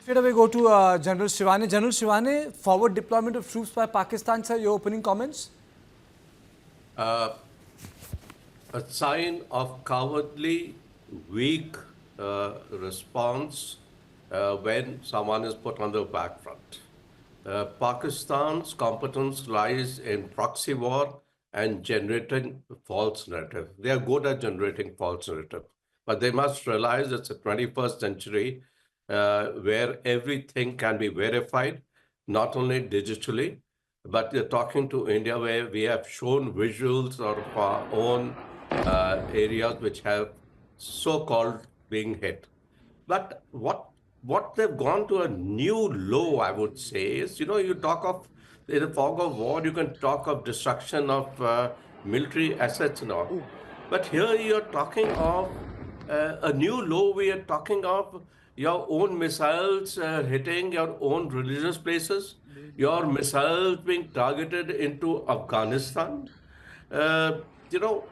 Straight away go to General Shivane. General Shivane, forward deployment of troops by Pakistan, sir, your opening comments? Uh, a sign of cowardly, weak response when someone is put on the back front. Pakistan's competence lies in proxy war and generating false narrative. They are good at generating false narrative, but they must realize it's a 21st century where everything can be verified, not only digitally, but you're talking to India where we have shown visuals of our own areas which have so-called being hit. But what they've gone to a new low, I would say, is you talk of in the fog of war, you can talk of destruction of military assets and all. But here you're talking of a new low. We are talking of your own missiles hitting your own religious places, your missiles being targeted into Afghanistan. Uh, you know,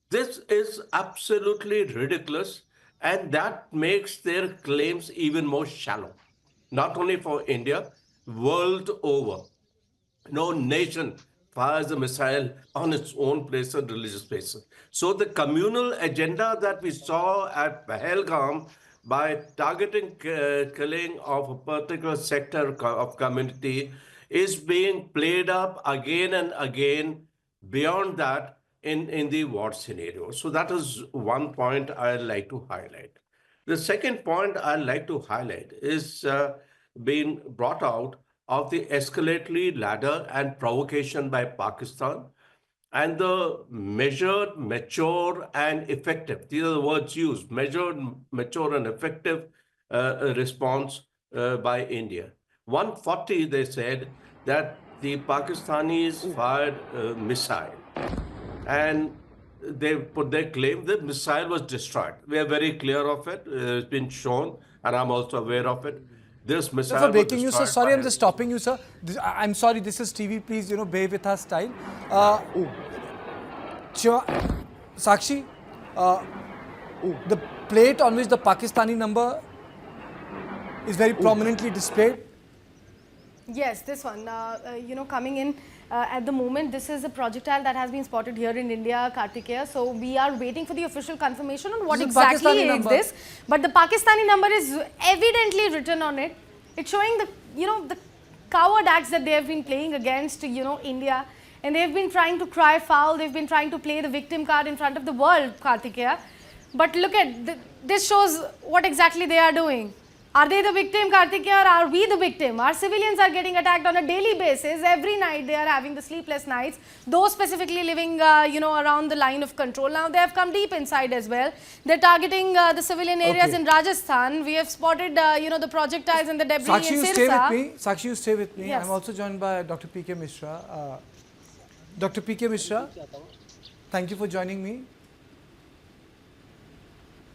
this is absolutely ridiculous, and that makes their claims even more shallow. Not only for India, world over. No nation fires a missile on its own place and religious places. So the communal agenda that we saw at Pahalgam by targeting killing of a particular sector of community is being played up again and again beyond that in the war scenario. So that is one point I'd like to highlight. The second point I'd like to highlight is being brought out of the escalatory ladder and provocation by Pakistan and the measured, mature, and effective. These are the words used: measured, mature, and effective response by India. 140, they said that the Pakistanis fired a missile, and they put their claim the missile was destroyed. We are very clear of it. It's been shown, and I'm also aware of it. This Sir, for missile was breaking news, sir, destroyed sorry, by I'm just stopping you, sir. I'm sorry, this is TV. Please, bear with us style. Sakshi, the plate on which the Pakistani number is very prominently displayed. Yes, this one, coming in at the moment, this is a projectile that has been spotted here in India, Kartikeya. So we are waiting for the official confirmation on what exactly is this. But the Pakistani number is evidently written on it. It's showing the coward acts that they have been playing against, India. And they've been trying to cry foul. They've been trying to play the victim card in front of the world, Kartikeya. But look at, this shows what exactly they are doing. Are they the victim, Kartikeya, or are we the victim? Our civilians are getting attacked on a daily basis. Every night they are having the sleepless nights. Those specifically living, around the line of control. Now they have come deep inside as well. They're targeting the civilian areas in Rajasthan. We have spotted, the projectiles and the debris Sakshi, in Sirsa. Stay with me. Sakshi, you stay with me. Yes. I'm also joined by Dr. P.K. Mishra. Dr. P.K. Mishra, thank you for joining me.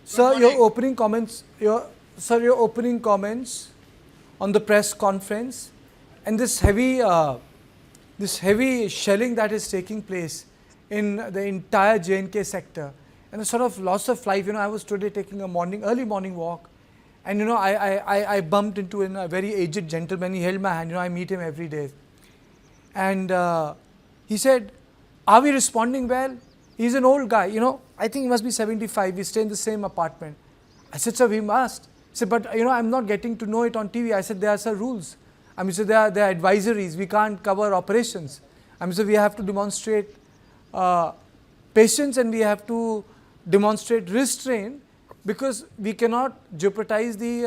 Sir, your opening comments. Your opening comments on the press conference and this heavy shelling that is taking place in the entire J&K sector and the sort of loss of life. I was today taking a early morning walk, and I bumped into a very aged gentleman. He held my hand. I meet him every day, and he said, "Are we responding well?" He's an old guy. I think he must be 75. We stay in the same apartment. I said, "Sir, we must." He said, "But I'm not getting to know it on TV." I said, "There are some rules. So there are advisories. We can't cover operations. So we have to demonstrate patience, and we have to demonstrate restraint because we cannot jeopardize the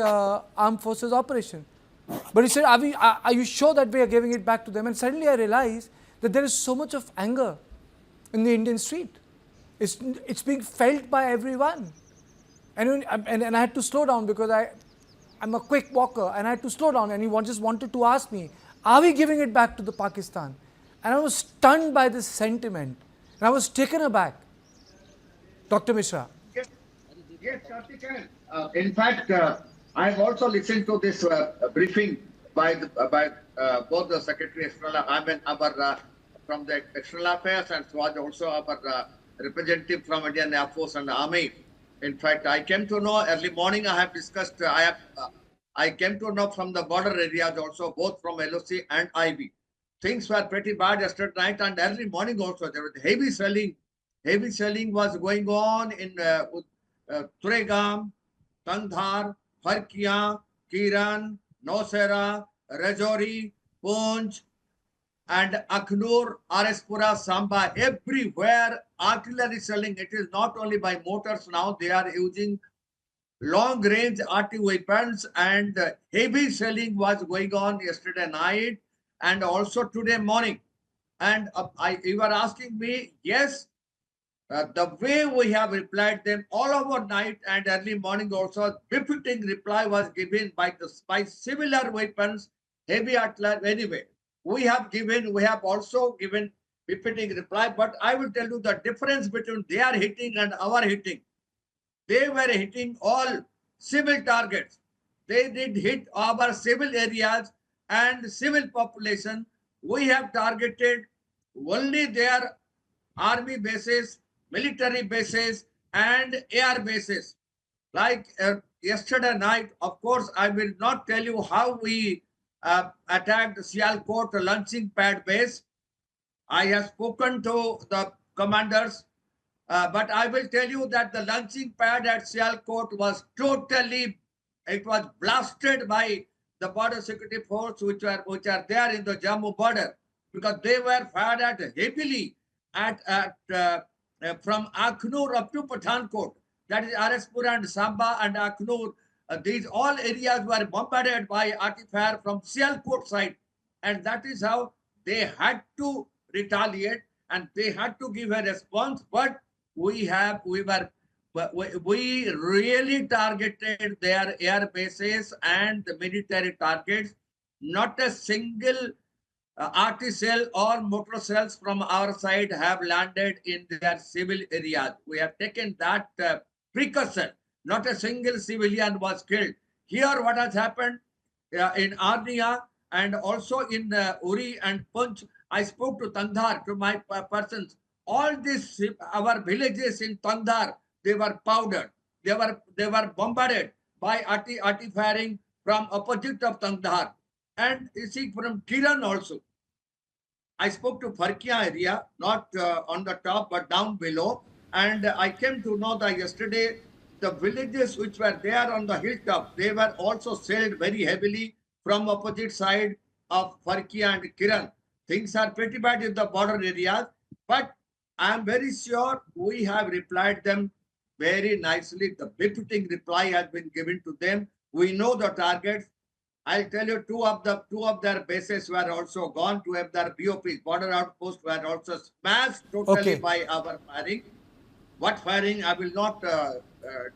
armed forces operation." But he said, are you sure that we are giving it back to them?" And suddenly I realized that there is so much of anger in the Indian street. It's being felt by everyone. And I had to slow down because I'm a quick walker, and I had to slow down, and he just wanted to ask me, are we giving it back to the Pakistan? And I was stunned by this sentiment, and I was taken aback. Dr. Mishra. Yes, Karthikeyan. In fact, I've also listened to this briefing by both the Secretary External, from the External Affairs, and Swaj also our representative from Indian Air Force and Army. In fact, I came to know early morning. I have discussed. I came to know from the border areas also, both from LOC and IB. Things were pretty bad yesterday night and early morning also. There was heavy selling. Heavy selling was going on in Turegam, Tandhar, Farkia, Kiran, Nosera, Rajori, Poonch, and Akhnur, Arespura, Samba, everywhere artillery selling. It is not only by motors now, they are using long range artillery weapons, and heavy shelling was going on yesterday night and also today morning. And you were asking me, yes, the way we have replied them all over night and early morning also, befitting reply was given by similar weapons, heavy artillery. Anyway, we have also given befitting reply, but I will tell you the difference between their hitting and our hitting. They were hitting all civil targets. They did hit our civil areas and civil population. We have targeted only their army bases, military bases, and air bases. Like yesterday night, of course, I will not tell you how we attacked Sialkot launching pad base. I have spoken to the commanders, but I will tell you that the launching pad at Sialkot was it was blasted by the border security force which are there in the Jammu border, because they were fired at heavily from Akhnur up to Pathankot. That is Arespura and Samba and Akhnur. These all areas were bombarded by artillery from Sialkot side, and that is how they had to retaliate and they had to give a response. But we really targeted their air bases and the military targets. Not a single RT cell or motor cells from our side have landed in their civil areas. We have taken that precaution. Not a single civilian was killed. Here, what has happened in Arnia and also in Uri and Punch, I spoke to Tandhar, to my persons. All these our villages in Tandhar, they were powdered. They were bombarded by arty firing from opposite of Tandhar. And you see from Kiran also. I spoke to Farkia area, not on the top but down below. And I came to know that yesterday the villages which were there on the hilltop, they were also sailed very heavily from opposite side of Farkia and Kiran. Things are pretty bad in the border areas, but I am very sure we have replied them very nicely. The befitting reply has been given to them. We know the targets. I'll tell you, two of their bases were also gone. Two of their BOPs, border outposts, were also smashed totally by our firing. What firing, I will not tell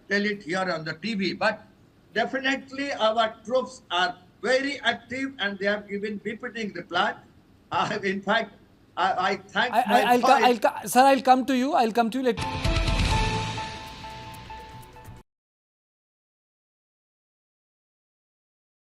it here on the TV, but definitely our troops are very active and they have given befitting reply. In fact, I thank my Sir, I'll come to you.